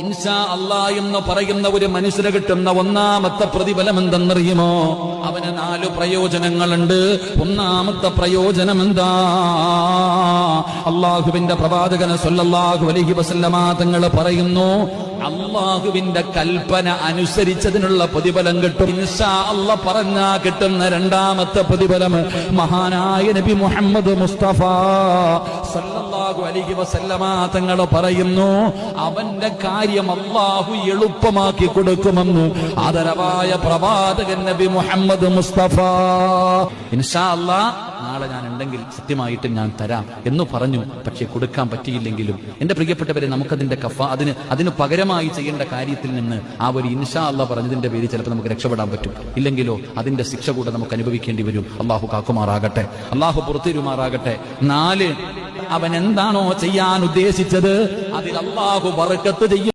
ഇൻഷാ അല്ലാഹ് എന്ന് പറയുന്ന ഒരു മനുഷ്യന് കിട്ടുന്ന ഒന്നാമത്തെ പ്രതിഫലം എന്തെന്നറിയുമോ? അവന് 4 പ്രയോജനങ്ങളുണ്ട്. ഒന്നാമത്തെ പ്രയോജനം എന്താ? അള്ളാഹുവിന്റെ പ്രവാചകൻ സല്ലല്ലാഹു അലൈഹി വസല്ലമ തങ്ങൾ പറയുന്നു, അള്ളാഹുവിന്റെ കൽപ്പന അനുസരിച്ചതിനുള്ള പ്രതിഫലം കിട്ടും. ഇൻഷാ അല്ലാഹ് പറഞ്ഞാ കിട്ടുന്ന രണ്ടാമത്തെ പ്രതിഫലം മഹാനായ നബി മുഹമ്മദ് മുസ്തഫ സല്ലല്ലാഹു അലൈഹി വസല്ലമ തങ്ങൾ പറയുന്നു, അവന്റെ കാര്യം അല്ലാഹു എളുപ്പമാക്കി കൊടുക്കുമെന്ന് ആദരവായ പ്രവാചകൻ നബി മുഹമ്മദ് മുസ്തഫ. ഇൻഷാ അല്ലാഹ് നാളെ ഞാൻ ഉണ്ടെങ്കിൽ സത്യമായിട്ട് ഞാൻ തരാം എന്ന് പറഞ്ഞു. പക്ഷെ കൊടുക്കാൻ പറ്റിയില്ലെങ്കിലും എന്റെ പ്രിയപ്പെട്ടവരെ, നമുക്കതിന്റെ അതിന് പകരമായി ചെയ്യേണ്ട കാര്യത്തിൽ നിന്ന് ആ ഒരു ഇൻഷാ അല്ലാഹ് പറഞ്ഞതിന്റെ പേരിൽ ചിലപ്പോൾ നമുക്ക് രക്ഷപ്പെടാൻ പറ്റും. ഇല്ലെങ്കിലോ അതിന്റെ ശിക്ഷ കൂടെ നമുക്ക് അനുഭവിക്കേണ്ടി വരും. അള്ളാഹു കാക്കുമാറാകട്ടെ, അള്ളാഹു പുറത്തിരുമാറാകട്ടെ. 4, അവൻ എന്താണോ ചെയ്യാൻ ഉദ്ദേശിച്ചത് അതിൽ അള്ളാഹു ബർക്കത്ത് ചെയ്യും.